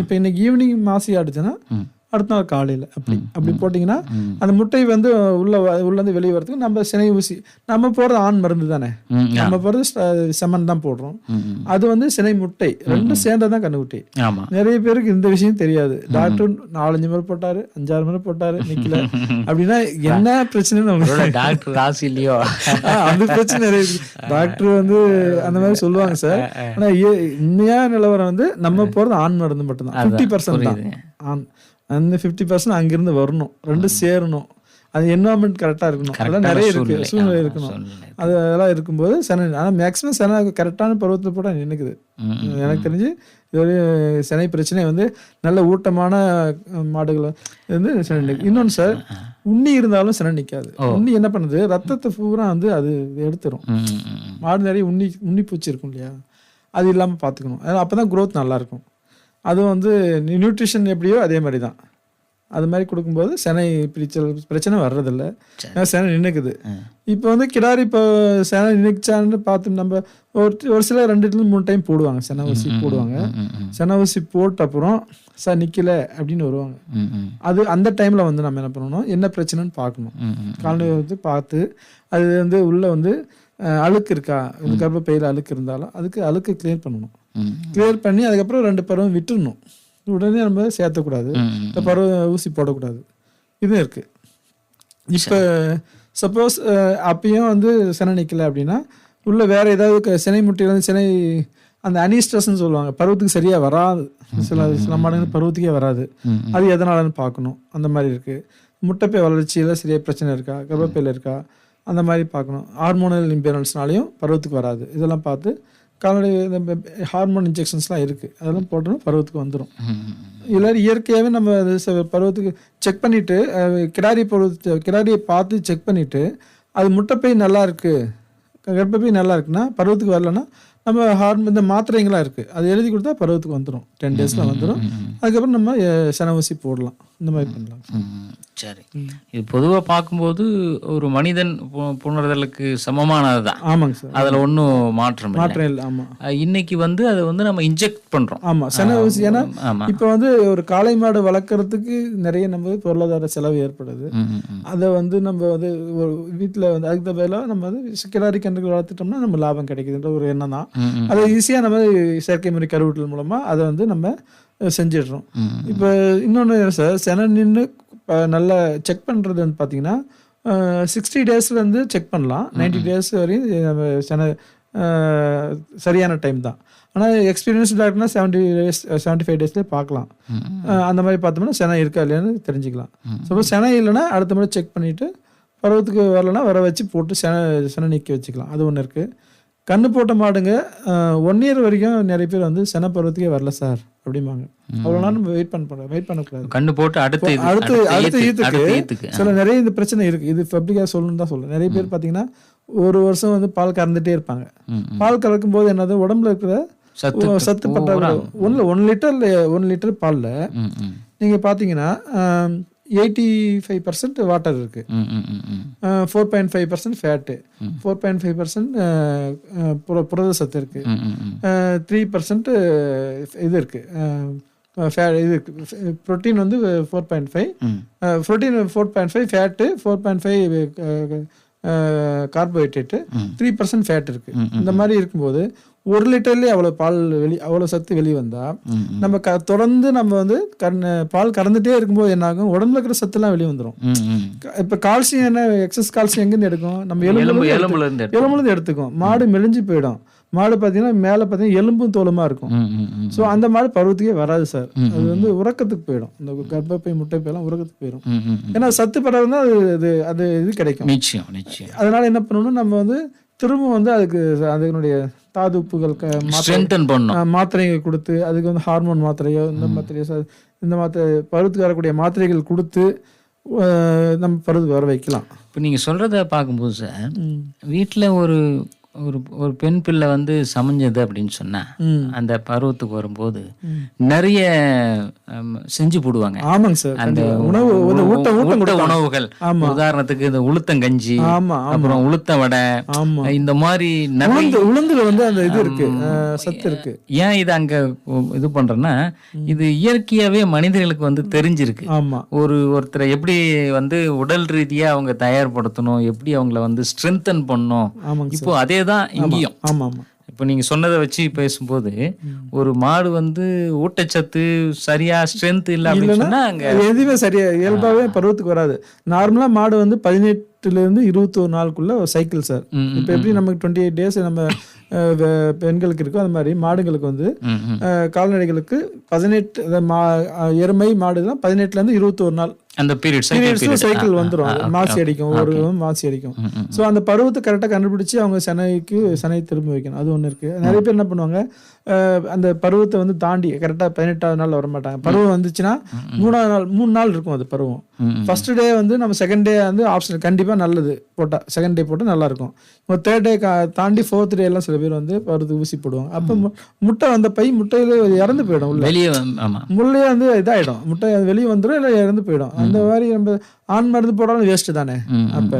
இப்போ இன்னைக்கு ஈவினிங் மாசி ஆடுச்சுன்னா அடுத்த நாள் காலையில் அப்படி போட்டிங்கன்னா அந்த முட்டை வந்து உள்ளேருந்து வெளியே வரதுக்கு நம்ம சினை ஊசி, நம்ம போடுறது ஆண் மருந்து தானே, நம்ம போடுறது செமன் தான் போடுறோம். அது வந்து சினை முட்டை ரெண்டும் சேர்ந்ததான் கண்ணுக்குட்டி. நிறைய பேருக்கு இந்த விஷயம் தெரியாது. டாக்டர் 4-5 முறை போட்டாரு, 5-6 முறை போட்டாரு, நிக்கல அப்படின்னா என்ன பிரச்சனைன்னு டாக்டர் ராசி இல்லையோ அந்த பிரச்சனை நிறைய இருக்கு. டாக்டர் வந்து அந்த மாதிரி சொல்லுவாங்க சார். ஆனா உண்மையா நிலவரம் வந்து நம்ம போறது ஆண் மருந்து மட்டும்தான். 50% தான் ஆண். அந்த 50% அங்கிருந்து வரணும், ரெண்டும் சேரணும். அது என்வரான்மெண்ட் கரெக்டாக இருக்கணும். அதெல்லாம் நிறைய இருக்கு, சூழ்நிலை இருக்கணும். அதெல்லாம் இருக்கும்போது ஆனால் மேக்ஸிமம் செனை கரெக்டான பருவத்தில் போட்டால் நினைக்குது. எனக்கு தெரிஞ்சு இது செனை பிரச்சனை வந்து நல்ல ஊட்டமான மாடுகள் வந்து செனை நிற்கும். இன்னொன்று சார், உண்ணி இருந்தாலும் செனை நிற்காது. உண்ணி என்ன பண்ணுது, ரத்தத்தை பூரா வந்து அது எடுத்துரும். மாடு நிறைய உண்ணி பூச்சி இருக்கும் இல்லையா, அது இல்லாமல் பார்த்துக்கணும். அப்போ தான் க்ரோத் நல்லாயிருக்கும். அதுவும் வந்து நியூட்ரிஷன் எப்படியோ அதே மாதிரி தான். அது மாதிரி கொடுக்கும்போது செனை பிரிச்சல் பிரச்சனை வர்றதில்ல, செனை நின்றுக்குது. இப்போ வந்து கிடாரி இப்போ செனை நின்றுச்சான்னு பார்த்து நம்ம ஒரு சில 2-3 டைம் போடுவாங்க, செனை ஊசி போடுவாங்க. செனை ஊசி போட்ட அப்புறம் சார் நிற்கல அப்படின்னு வருவாங்க. அது அந்த டைமில் வந்து நம்ம என்ன பண்ணணும், என்ன பிரச்சனைன்னு பார்க்கணும். கால்நடை வந்து பார்த்து அது வந்து உள்ளே வந்து அழுக்கு இருக்கா, கர்ப்பப்பையில் அழுக்கு இருந்தாலும் அதுக்கு அழுக்கு கிளியர் பண்ணணும். கிளியர் பண்ணி அதுக்கப்புறம் 2 பருவம் விட்டுடணும். உடனே நம்ம சேர்த்தக்கூடாது, பருவம் ஊசி போடக்கூடாது. இதுவும் இருக்கு. இப்போ சப்போஸ் அப்பயும் வந்து செனை நிற்கல அப்படின்னா உள்ள வேற ஏதாவது சினை முட்டையில் வந்து சினை அந்த அனிஸ்ட்ரஸ்ன்னு சொல்லுவாங்க, பருவத்துக்கு சரியா வராது. சில மாடுகள் பருவத்துக்கே வராது. அது எதனாலன்னு பார்க்கணும். அந்த மாதிரி இருக்கு. முட்டைப்பை வளர்ச்சியில் சரியா பிரச்சனை இருக்கா, கர்ப்பப்பையில் இருக்கா, அந்த மாதிரி பார்க்கணும். ஹார்மோனல் இம்பேலன்ஸ்னாலையும் பருவத்துக்கு வராது. இதெல்லாம் பார்த்து கால்நடை ஹார்மோன் இன்ஜெக்ஷன்ஸ்லாம் இருக்குது, அதெல்லாம் போட்டோம்னா பருவத்துக்கு வந்துடும். எல்லாரும் இயற்கையாகவே நம்ம பருவத்துக்கு செக் பண்ணிவிட்டு கிடாரியை பார்த்து செக் பண்ணிவிட்டு அது முட்டைப்பை நல்லா இருக்குது, கர்ப்பப்பை நல்லா இருக்குன்னா பருவத்துக்கு வரலன்னா நம்ம இந்த மாத்திரைங்களாம் இருக்குது, அது எழுதி கொடுத்தா பருவத்துக்கு வந்துடும். 10 daysல வந்துடும். அதுக்கப்புறம் நம்ம செனை ஊசி போடலாம். இந்த மாதிரி பண்ணலாம். சரி, இது பொதுவாக பார்க்கும்போது ஒரு மனிதன் புணர்தலுக்கு சமமானது தான். ஆமாங்க சார், அதில் ஒன்றும் மாற்றம் இல்லை. ஆமாம், இன்னைக்கு வந்து அதை வந்து நம்ம இன்ஜெக்ட் பண்ணுறோம். ஆமாம், செனை ஊசி. ஏன்னா இப்போ வந்து ஒரு காளை மாடு வளர்க்குறதுக்கு நிறைய நம்ம பொருளாதார செலவு ஏற்படுது. அதை வந்து நம்ம வந்து ஒரு வீட்டில் வந்து அதுக்கு பதிலாக நம்ம வந்து கிடாரி கன்றுகள் வளர்த்துட்டோம்னா நம்ம லாபம் கிடைக்குதுன்ற ஒரு எண்ணம் தான். அதை ஈஸியாக நம்ம செயற்கை முறை கருவூட்டல் மூலமாக அதை வந்து நம்ம செஞ்சிடுறோம். இப்போ இன்னொன்று சார், செனை நின்று நல்லா செக் பண்ணுறது வந்து பார்த்தீங்கன்னா 60 daysலேருந்து செக் பண்ணலாம். 90 days வரையும் நம்ம செனை சரியான டைம் தான். ஆனால் எக்ஸ்பீரியன்ஸ் டாக்டர்னா 70 days 75 daysலேயே பார்க்கலாம். அந்த மாதிரி பார்த்தோம்னா செனை இருக்கா இல்லையான்னு தெரிஞ்சுக்கலாம். சப்போஸ் செனை இல்லைன்னா அடுத்த முறை செக் பண்ணிவிட்டு பருவத்துக்கு வரலைன்னா வர வச்சு போட்டு செனை நீக்கி வச்சுக்கலாம். அது ஒன்று இருக்குது. கண்ணு போட்ட மாடுங்க 1 year வரைக்கும் நிறைய பேர் வந்து செனை பருவத்துக்கே வரல சார் அப்படிம்பாங்க. அவ்வளோ நாள் நம்ம வெயிட் பண்ணக்கூடாது. கண்ணு போட்டு அடுத்த ஈத்துக்கு சில நிறைய இந்த பிரச்சனை இருக்குது. இது பப்ளிக்காக சொல்லணும்னு தான் சொல்லுவேன். நிறைய பேர் பார்த்தீங்கன்னா 1 வருஷம் வந்து பால் கறந்துட்டே இருப்பாங்க. பால் கறக்கும் போது என்னது உடம்புல இருக்கிற சத்து பற்றாக்குறை 1 லிட்டர் பாலில் நீங்கள் பார்த்தீங்கன்னா 85% வாட்டர் இருக்கு, 4.5% ஃபேட்டு, 4.5% புரத சத்து இருக்கு, 3% இது இருக்கு, இது இருக்கு ப்ரோட்டீன் வந்து 4.5, ப்ரோட்டீன் 4.5, ஃபேட்டு 4.5, கார்போஹைட்ரேட்டு 3% ஃபேட் இருக்கு. இந்த மாதிரி இருக்கும்போது 1 லிட்டர்லேயே அவ்வளோ சத்து வெளியே வந்தால் நம்ம தொடர்ந்து நம்ம வந்து பால் கறந்துட்டே இருக்கும்போது என்ன ஆகும், உடம்புல இருக்கிற சத்துலாம் வெளியே வந்துடும். இப்போ கால்சியம் என்ன, எக்ஸஸ் கால்சியம் எங்கேருந்து எடுக்கும், நம்ம எலும்புலேருந்து எடுத்துக்கும். மாடு மெலிஞ்சு போயிடும். மாடு பார்த்தீங்கன்னா மேலே பார்த்தீங்கன்னா எலும்பும் தோலுமா இருக்கும். ஸோ அந்த மாடு பருவத்துக்கே வராது சார். அது வந்து உறக்கத்துக்கு போயிடும். இந்த கர்ப்பப்பை முட்டைப்பையெல்லாம் உறக்கத்துக்கு போயிடும். ஏன்னா சத்து பரவுனா அது இது கிடைக்கும். நிச்சயம். அதனால என்ன பண்ணணும், நம்ம வந்து திரும்ப வந்து அதுக்கு அதனுடைய தாதுப்புகள் மாத்திரைகள் கொடுத்து, அதுக்கு வந்து ஹார்மோன் மாத்திரையோ இந்த மாத்திரை பருவத்துக்கு வரக்கூடிய மாத்திரைகள் கொடுத்து நம்ம பருவத்துக்கு வர வைக்கலாம். இப்போ நீங்கள் சொல்கிறத பார்க்கும்போது சார், வீட்டில் ஒரு ஒரு பெண் பிள்ளை வந்து சமைஞ்சது அப்படின்னு சொன்னா அந்த பருவத்துக்கு வரும்போது நிறைய செஞ்சு போடுவாங்க. ஆமாங்க சார். அந்த உணவுகள் உதாரணத்துக்கு இந்த உளுத்தங்கஞ்சி, அப்புறம் உளுத்த வடை, இந்த மாதிரி உளுந்துல வந்து அந்த இது இருக்கு, சத்து இருக்கு. ஏன் இது அங்க இது பண்றேன்னா, இது இயற்கையாவே மனிதர்களுக்கு வந்து தெரிஞ்சிருக்கு. ஒருத்தரை எப்படி வந்து உடல் ரீதியா அவங்க தயார்படுத்தணும், எப்படி அவங்கள வந்து ஸ்ட்ரென்தன் பண்ணணும். இப்போ அதே தான் இங்கேயும். இப்போ நீங்க சொன்னதை வச்சு பேசும்போது ஒரு மாடு வந்து ஊட்டச்சத்து சரியா ஸ்ட்ரென்த் இல்ல அப்படின்னு சொன்னா எதுவுமே சரியா இயல்பாவே பருவத்துக்கு வராது. நார்மலா மாடு வந்து 18 to 21 நாளுக்குள்ள ஒரு சைக்கிள் சார். இப்போ எப்படி நமக்கு 28 days நம்ம பெண்களுக்கு இருக்கோ, அது மாதிரி மாடுகளுக்கு வந்து கால்நடைகளுக்கு 18 எருமை மாடுலாம் 18 to 21 நாள் அந்த பீரியட் சைக்கிள் வந்துடும். மாசி அடிக்கும், ஒரு மாசி அடிக்கும். ஸோ அந்த பருவத்தை கரெக்டாக கண்டுபிடிச்சி அவங்க சனை திரும்ப வைக்கணும். அது ஒன்று இருக்கு. நிறைய பேர் என்ன பண்ணுவாங்க, அந்த பருவத்தை வந்து தாண்டி கரெக்டாக 18வது நாள் வரமாட்டாங்க. பருவம் வந்துச்சுன்னா 3 நாள் இருக்கும் அது பருவம். ஃபர்ஸ்ட் டே வந்து நம்ம செகண்ட் டே வந்து ஆப்ஷன் கண்டிப்பாக நல்லது போட்டால், செகண்ட் டே போட்டால் நல்லா இருக்கும். இப்போ தேர்ட் டே தாண்டி 4th டே எல்லாம் சில பேர் வந்து பருவத்துக்கு ஊசி போடுவாங்க. அப்போ முட்டை வந்த முட்டையில இறந்து போயிடும். வெளியே முள்ளையே வந்து இதாயிடும், முட்டை வெளியே வந்துடும், இல்லை இறந்து போயிடும். அந்த மாதிரி நம்ம ஆண் மருந்து போடாலும் வேஸ்ட் தானே. அப்போ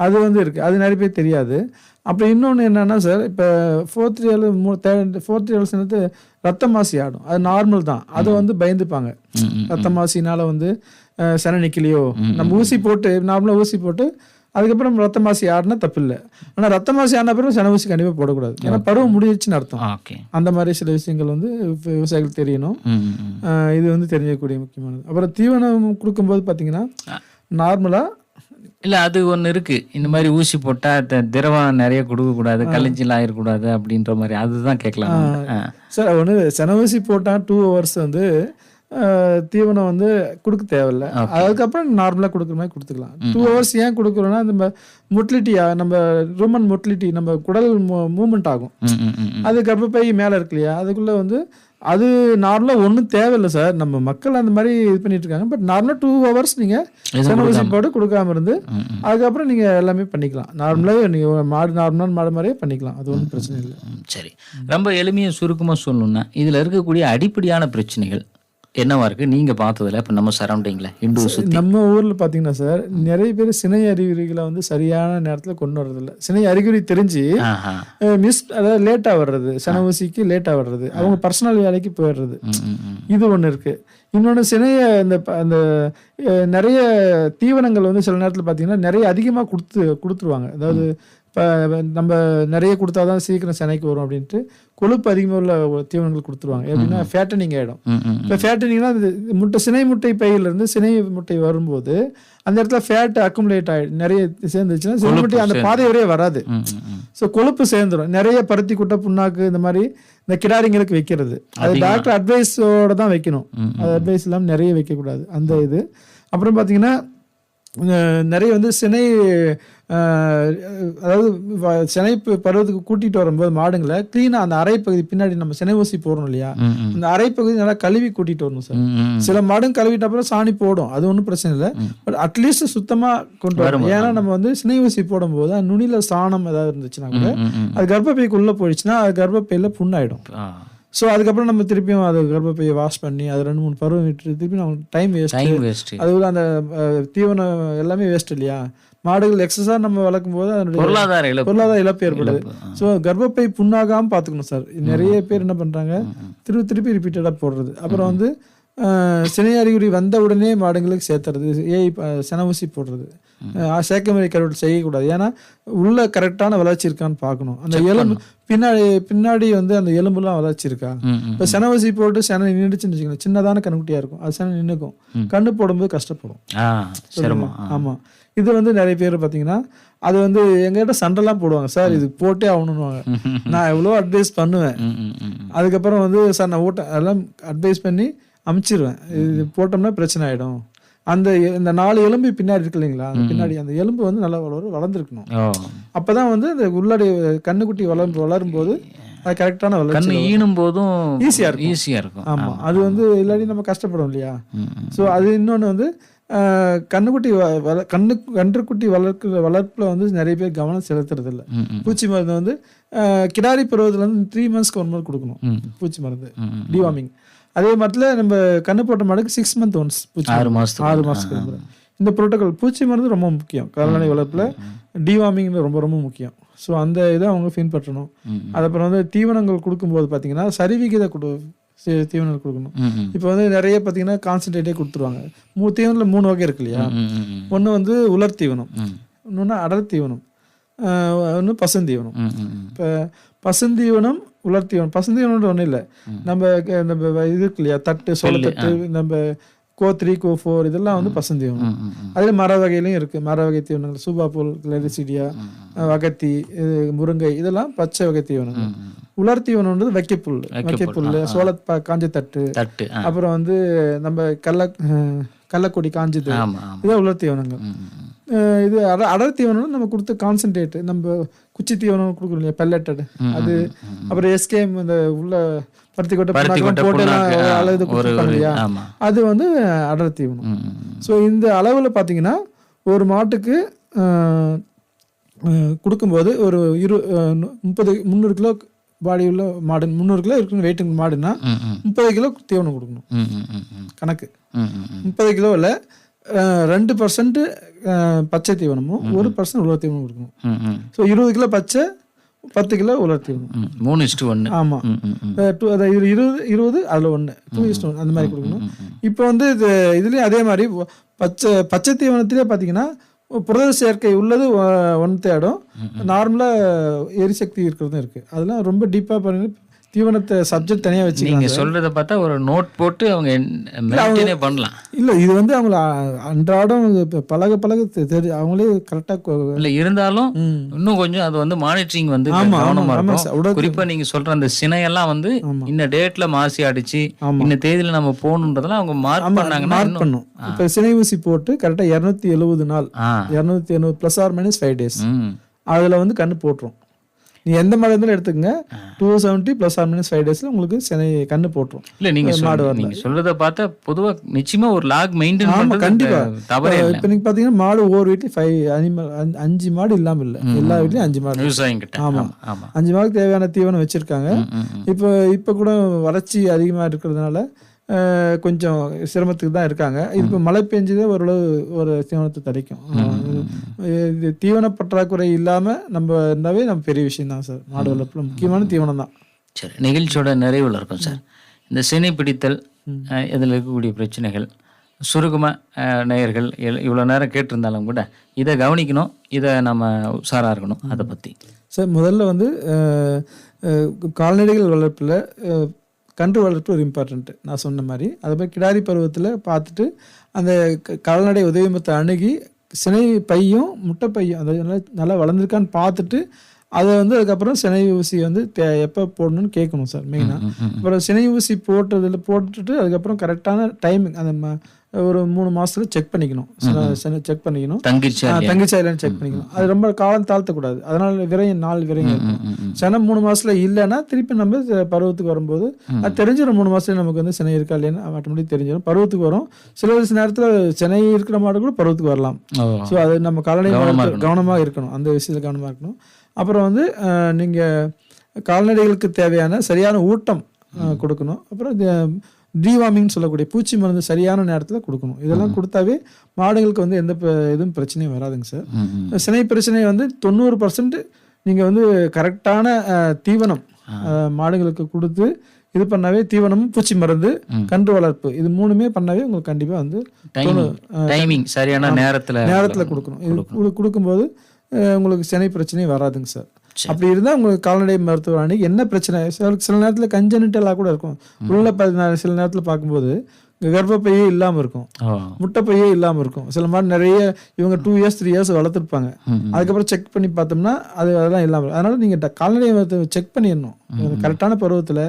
அது வந்து இருக்கு, அது நிறைய பேர் தெரியாது. அப்புறம் இன்னொன்று என்னன்னா சார், இப்போ 4th டே சேர்ந்து ரத்த மாசி ஆடும். அது நார்மல் தான். அதை வந்து பயந்துப்பாங்க, ரத்த மாசினால வந்து செனை நிக்கலையோ. நம்ம ஊசி போட்டு நார்மலாக ஊசி போட்டு அதுக்கப்புறம் ரத்த மாசி ஆடினா தப்பு இல்லை. ஆனால் ரத்த மாசி ஆன பிறகு செனை ஊசி கண்டிப்பாக போடக்கூடாது. ஏன்னா பருவம் முடிஞ்சிச்சுன்னு அர்த்தம். அந்த மாதிரி சில விஷயங்கள் வந்து விவசாயிகள் தெரியணும். இது வந்து தெரிஞ்சக்கூடிய முக்கியமானது. அப்புறம் தீவனம் கொடுக்கும்போது பார்த்தீங்கன்னா நார்மலாக இல்லை, அது ஒன்று இருக்கு. இந்த மாதிரி ஊசி போட்டால் திரவம் நிறைய கொடுக்கக்கூடாது, கலைஞ்சில் ஆயிடக்கூடாது அப்படின்ற மாதிரி, அதுதான் கேட்கலாம் சார். ஒன்று செனை ஊசி போட்டால் 2 hours வந்து தீவனம் வந்து கொடுக்க தேவையில்லை. அதுக்கப்புறம் நார்மலாக கொடுக்குற மாதிரி கொடுத்துக்கலாம். 2 hours ஏன் கொடுக்குறோன்னா, நம்ம மொட்டிலிட்டியா, நம்ம ரூமன் மொட்டிலிட்டி, நம்ம குடல் மூவ்மெண்ட் ஆகும். அது கர்ப்பப்பை மேலே இருக்கு இல்லையா, அதுக்குள்ளே வந்து அது நார்மலாக ஒன்றும் தேவையில்லை சார். நம்ம மக்கள் அந்த மாதிரி இது பண்ணிட்டு இருக்காங்க. பட் நார்மலாக 2 hours நீங்கள் செனை ஊசி போட்டு கொடுக்காம இருந்து அதுக்கப்புறம் நீங்கள் எல்லாமே பண்ணிக்கலாம். நார்மலாகவே நீங்கள் நார்மலான மாடு மாதிரியே பண்ணிக்கலாம். அது ஒன்றும் பிரச்சனை இல்லை. சரி, ரொம்ப எளிமையாக சுருக்கமாக சொல்லணும்னா இதில் இருக்கக்கூடிய அடிப்படையான பிரச்சனைகள் என்னவா இருக்கு நீங்க பார்த்ததுல? இப்ப நம்ம சரௌண்டிங்ல நம்ம ஊர்ல பாத்தீங்கன்னா சார், நிறைய பேர் சினை அறிகுறிகளை வந்து சரியான நேரத்துல கொண்டு வர்றதில்ல. சினை அறிகுறி தெரிஞ்சு அதாவது லேட்டா வர்றது, செனை ஊசிக்கு லேட்டா வர்றது, அவங்க பர்சனல் வேலைக்கு போயிடுறது, இது ஒண்ணு இருக்கு. இன்னொன்று சினைய அந்த நிறைய தீவனங்கள் வந்து சில நேரத்தில் பார்த்தீங்கன்னா நிறைய அதிகமாக கொடுத்துருவாங்க. அதாவது இப்போ நம்ம நிறைய கொடுத்தா தான் சீக்கிரம் சினைக்கு வரும் அப்படின்ட்டு கொழுப்பு அதிகமாக உள்ள தீவனங்கள் கொடுத்துருவாங்க. எப்படின்னா ஃபேட்டனிங் ஆகிடும். இப்போ ஃபேட்டனிங்னா சினை முட்டை பையிலேருந்து சினை முட்டை வரும்போது அந்த இடத்துல ஃபேட் அக்குமுலேட் ஆகிடும். நிறைய சேர்ந்துச்சுன்னா சினை முட்டை அந்த பாதை வரையே வராது. ஸோ கொழுப்பு சேர்ந்துடும். நிறைய பருத்தி குட்டை, புண்ணாக்கு, இந்த மாதிரி இந்த கிடாரிங்களுக்கு வைக்கிறது, அது டாக்டர் அட்வைஸோட தான் வைக்கணும். அது அட்வைஸ் இல்லாமல் நிறைய வைக்கக்கூடாது அந்த இது. அப்புறம் பார்த்தீங்கன்னா நிறைய வந்து சினை, அதாவது சினை பருவத்துக்கு கூட்டிகிட்டு வரும்போது மாடுங்களை க்ளீனாக அந்த அரைப்பகுதி பின்னாடி நம்ம சினை ஊசி போடணும் இல்லையா, அந்த அரைப்பகுதி நல்லா கழுவி கூட்டிகிட்டு வரணும் சார். சில மாடுங்க கழுவிட்ட அப்புறம் சாணி போடும், அது ஒன்றும் பிரச்சனை இல்லை. பட் அட்லீஸ்ட் சுத்தமாக கொண்டு வரும். ஏன்னா நம்ம வந்து சினை ஊசி போடும்போது நுனியில் சாணம் ஏதாவது இருந்துச்சுன்னா கூட அது கர்ப்பப்பைக்குள்ளே போயிடுச்சுன்னா அது கர்ப்பப்பையில் புண்ணாயிடும். ஸோ அதுக்கப்புறம் நம்ம திருப்பியும் அது கர்ப்பப்பையை வாஷ் பண்ணி அது 2-3 பருவம் விட்டு திருப்பி நம்ம டைம் வேஸ்ட், அதுக்குள்ள அந்த தீவனம் எல்லாமே வேஸ்ட் இல்லையா. மாடுகள் எக்ஸஸாக நம்ம வளர்க்கும் போது அதனுடைய பொருளாதார இழப்பு ஏற்படுது. ஸோ கர்ப்பப்பை புண்ணாகாமல் பார்த்துக்கணும் சார். நிறைய பேர் என்ன பண்ணுறாங்க, திருப்பி ரிப்பீட்டடாக போடுறது. அப்புறம் வந்து சினை அறிகுறி வந்த உடனே மாடுங்களுக்கு சேர்த்துறது, சென ஊசி போடுறது, சேக்கமறை கருவல் செய்யக்கூடாது. ஏன்னா உள்ள கரெக்டான வளர்ச்சி இருக்கான்னு பார்க்கணும். அந்த எலும்பு பின்னாடி வந்து அந்த எலும்புலாம் வளர்ச்சி இருக்கா. இப்போ சென ஊசி போட்டு சென நின்றுச்சுன்னு வச்சுக்கோங்க, சின்னதான கண்ணுக்குட்டியாக இருக்கும், அது சென நின்றுக்கும், கண்ணு போடும்போது கஷ்டப்படும். ஆமாம், இது வந்து நிறைய பேர் பார்த்தீங்கன்னா அது வந்து எங்ககிட்ட சண்டைலாம் போடுவாங்க, சார் இது போட்டே ஆகணும்னுவாங்க. நான் எவ்வளோ அட்வைஸ் பண்ணுவேன், அதுக்கப்புறம் வந்து சார் நான் அதெல்லாம் அட்வைஸ் பண்ணி அமுச்சிடுவேன், இது போட்டோம்னா பிரச்சனை ஆகிடும். இந்த 4 எலும்பு பின்னாடி இருக்கு இல்லைங்களா, பின்னாடி அந்த எலும்பு வந்து நல்லா வளர்ந்துருக்கணும். அப்போதான் வந்து அந்த உள்ளாடி கண்ணுக்குட்டி வளரும் போது அது கரெக்டான வளர்ச்சி, ஈனும் போதும் ஈஸியாக இருக்கும். ஆமாம், அது வந்து இல்லாட்டி நம்ம கஷ்டப்படும் இல்லையா. ஸோ அது இன்னொன்று வந்து கன்றுக்குட்டி வளர்ப்புல வந்து நிறைய பேர் கவனம் செலுத்துறது இல்லை. பூச்சி மருந்து வந்து கிடாரி பருவத்தில் வந்து 3 மந்த்ஸ்க்கு 1 முறை கொடுக்கணும் பூச்சி மருந்து, டிவார்மிங். அதே மாதிரி நம்ம கண்ணு போட்ட மாடுக்கு 6 மந்த் ஒன்ஸ், 6 மாதத்துக்கு. இந்த புரோட்டோகால் பூச்சி மருந்து ரொம்ப முக்கியம் கால்நடை வளர்ப்பில், டிவார்மிங் ரொம்ப ரொம்ப முக்கியம். ஸோ அந்த இதை அவங்க பின்பற்றணும். அதுக்கப்புறம் வந்து தீவனங்கள் கொடுக்கும்போது பார்த்தீங்கன்னா சரிவிகித தீவனங்கள் கொடுக்கணும். இப்போ வந்து நிறைய பார்த்தீங்கன்னா கான்சன்ட்ரேட்டே கொடுத்துருவாங்க. தீவனத்தில் 3 வகை இருக்கு இல்லையா. ஒன்று வந்து உலர் தீவனம், இன்னொன்று அடர் தீவனம், ஒன்று பசுந்தீவனம். இப்போ பசுந்தீவனம், உலர் தீவனம். பசுந்தீவனம் ஒன்றும் இல்லை, நம்ம இது இருக்கு இல்லையா, தட்டு, சோளத்தட்டு, நம்ம கோ3, கோ4 இதெல்லாம் வந்து பசுந்தீவனம். அதில் மர வகையிலையும் இருக்குது, மர வகை தீவனங்கள், சூபாபோல், கிளரிசிடியா, வகத்தி, முருங்கை, இதெல்லாம் பச்சை வகை தீவனங்கள். உலர் தீவனம்ன்றது வைக்கப்புல், சோள காஞ்ச தட்டு, அப்புறம் வந்து நம்ம கள்ளக்கொடி காஞ்சது, இதான் உலர் தீவனங்கள். இது அடர் தீவனம் நம்ம கொடுத்த கான்சன்ட்ரேட், நம்ம குச்சி தீவனம் கொடுக்குறோம் இல்லையா, பெல்லட்டட், அது அப்புறம் எஸ்கேம் இந்த உள்ள பருத்தி கொட்டை போட்டு அளவு கொடுத்துருப்பாங்க இல்லையா, அது வந்து அடர் தீவனம். ஸோ இந்த அளவில் பார்த்தீங்கன்னா ஒரு மாட்டுக்கு கொடுக்கும்போது ஒரு 300 கிலோ பாடி உள்ள மாடு, 300 கிலோ இருக்கணும் வெயிட் மாடுன்னா 30 கிலோ தீவனம் கொடுக்கணும் கணக்கு. 30 கிலோவில் 2% பச்சை தீவனமும் 1% உலர் தீவனம் கொடுக்கணும். ஸோ 20 கிலோ பச்சை, 10 கிலோ உலர் தீவனம், 3:1. ஆமாம், 20 அதில் 1, 2:1 அந்த மாதிரி கொடுக்கணும். இப்போ வந்து இதுலேயும் அதே மாதிரி பச்சை தீவனத்திலே பார்த்தீங்கன்னா புரத சேர்க்கை உள்ளது 1/3, நார்மலாக எரிசக்தி இருக்கிறதும் இருக்குது. அதெல்லாம் ரொம்ப டீப்பாக பண்ணி தீவனத்தை சப்ஜெக்ட் தனியாக வச்சு நீங்கள் சொல்கிறத பார்த்தா ஒரு நோட் போட்டு அவங்க பண்ணலாம். இல்லை, இது வந்து அவங்கள அன்றாடம் பழக அவங்களே கரெக்டாக இல்லை இருந்தாலும் இன்னும் கொஞ்சம் அது வந்து மானிட்டரிங் வந்து கவனமாக இருக்கும். குறிப்பாக நீங்கள் சொல்கிற அந்த சினையெல்லாம் வந்து இந்த டேட்டில் மாசி அடிச்சு இந்த தேதியில் நம்ம போகணுன்றதெல்லாம் அவங்க மார்க் பண்ணும். இப்போ சினை ஊசி போட்டு கரெக்டாக 270 நாள், 270 + or -5 days அதில் வந்து கண்ணு போட்டுரும். நீ எந்த மாடு இருந்தாலும் எடுத்துக்கங்க, 270 + or -5 days உங்களுக்கு கண்ணு போட்டுரும். இல்ல நீங்க சொல்றத பார்த்தா பொதுவா நிச்சயமா ஒரு லாக் மெயின்டைன் பண்றது கண்டிப்பா தவறே இல்ல. இப்போ நீங்க பாத்தீங்கன்னா மாடு ஒவ்வொரு வீட்லயும் 5 மாடு இல்லாம இல்ல, எல்லா வீட்லயும் 5 மாடு விவசாயம் கிட்ட. ஆமா, 5 மாடுக்கு தேவையான தீவனம் வச்சிருக்காங்க. இப்போ கூட வறட்சி அதிகமா இருக்கிறதுனால கொஞ்சம் சிரமத்துக்கு தான் இருக்காங்க. இப்போ மழை பெஞ்சதே ஓரளவு ஒரு தீவனத்தை தடைக்கும். இது தீவன பற்றாக்குறை இல்லாமல் நம்ம இருந்தாவே நம்ம பெரிய விஷயம் தான் சார். மாடு வளர்ப்பில் முக்கியமான தீவனம் தான். சரி, நிகழ்ச்சியோட நிறைவில் இருக்கும் சார். இந்த சினை பிடித்தல், இதில் இருக்கக்கூடிய பிரச்சனைகள் சுருக்கமாக நேயர்கள் இவ்வளோ நேரம் கேட்டிருந்தாலும் கூட இதை கவனிக்கணும், இதை நம்ம உஷாராக இருக்கணும். அதை பற்றி சார் முதல்ல வந்து கால்நடைகள் வளர்ப்பில் கன்று வளர்ப்பு ஒரு இம்பார்ட்டண்ட்டு. நான் சொன்ன மாதிரி அதை போய் கிடாரி பருவத்தில் பார்த்துட்டு அந்த கால்நடை உதவிமத்தை அணுகி சினை பையும் முட்டை பையும் அதை நல்லா வளர்ந்துருக்கான்னு பார்த்துட்டு அதை வந்து அதுக்கப்புறம் சினை ஊசி வந்து எப்போ போடணும்னு கேட்கணும் சார் மெயினாக. அப்புறம் சினை ஊசி போட்டுட்டு அதுக்கப்புறம் கரெக்டான டைமிங் அந்த ஒரு 3 மாதத்துல செக் பண்ணிக்கணும், செக் பண்ணிக்கணும், தங்கிச்சா இல்லைன்னு செக் பண்ணிக்கணும். அது ரொம்ப காலம் தாழ்த்தக்கூடாது, அதனால நாள் விரையும் இருக்கும். செனை 3 மாதத்துல இல்லைன்னா திருப்பி நம்ம பருவத்துக்கு வரும்போது அது தெரிஞ்சிடும். 3 மாதத்துல நமக்கு வந்து சினை இருக்கா இல்லைன்னு ஆட்டோமேட்டிக் தெரிஞ்சிடும். பருவத்துக்கு வரும். சில நேரத்தில் சினை இருக்கிற மாடு கூட பருவத்துக்கு வரலாம். ஸோ அது நம்ம கால்நடை கவனமாக இருக்கணும், அந்த விஷயத்தில் கவனமாக இருக்கணும். அப்புறம் வந்து நீங்கள் கால்நடைகளுக்கு தேவையான சரியான ஊட்டம் கொடுக்கணும். அப்புறம் டிவார்மிங்னு சொல்லக்கூடிய பூச்சி மருந்து சரியான நேரத்தில் கொடுக்கணும். இதெல்லாம் கொடுத்தாவே மாடுகளுக்கு வந்து எந்த எதுவும் பிரச்சனையும் வராதுங்க சார். சினை பிரச்சனை வந்து 90% நீங்கள் வந்து கரெக்டான தீவனம் மாடுகளுக்கு கொடுத்து இது பண்ணாவே, தீவனமும் பூச்சி மருந்து கன்று வளர்ப்பு இது 3மே பண்ணாவே உங்களுக்கு கண்டிப்பாக வந்து டைமிங் சரியான நேரத்தில் கொடுக்கணும். இது கொடுக்கும்போது உங்களுக்கு சினை பிரச்சனையே வராதுங்க சார். அப்படி இருந்தால் உங்களுக்கு கால்நடை மருத்துவர் அன்னைக்கு என்ன பிரச்சனை, சில நேரத்தில் கஞ்சனிட்டலாக கூட இருக்கும். உள்ள சில நேரத்தில் பார்க்கும்போது கர்ப்பப்பையே இல்லாமல் இருக்கும், முட்டைப்பையே இல்லாமல் இருக்கும். சில மாதிரி நிறைய இவங்க 2 years 3 years வளர்த்துருப்பாங்க. அதுக்கப்புறம் செக் பண்ணி பார்த்தோம்னா அதெல்லாம் இல்லாமல். அதனால நீங்கள் கால்நடை மருத்துவ செக் பண்ணிடணும். கரெக்டான பருவத்தில்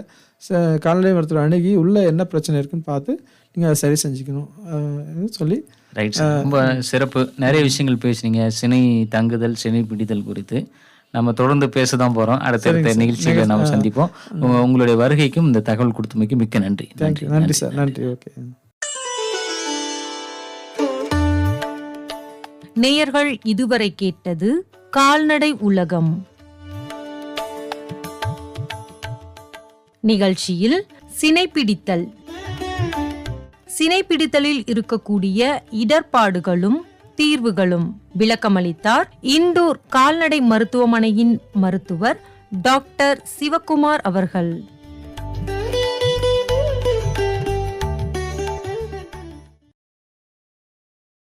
கால்நடை மருத்துவர் அணுகி உள்ள என்ன பிரச்சனை இருக்குன்னு பார்த்து நீங்கள் அதை சரி செஞ்சுக்கணும் சொல்லி. ரைட் சார், ரொம்ப சிறப்பு. நிறைய விஷயங்கள் பேசுனீங்க. சினை தங்குதல், சினை பிடித்தல் குறித்து நம்ம தொடர்ந்து பேச தான் போகிறோம். அடுத்த நிகழ்ச்சிகளை நாம் சந்திப்போம். உங்களுடைய வருகைக்கும் இந்த தகவல் கொடுத்தமைக்கு மிக்க நன்றி. நன்றி சார். நன்றி. ஓகே. நேயர்கள் இதுவரை கேட்டது கால்நடை உலகம் நிகழ்ச்சியில் சினைப்பிடித்தல், சினைப்பிடித்தலில் இருக்கக்கூடிய இடர்பாடுகளும் தீர்வுகளும் விளக்கமளித்தார் இண்டூர் கால்நடை மருத்துவமனையின் மருத்துவர் டாக்டர் சிவகுமார் அவர்கள்.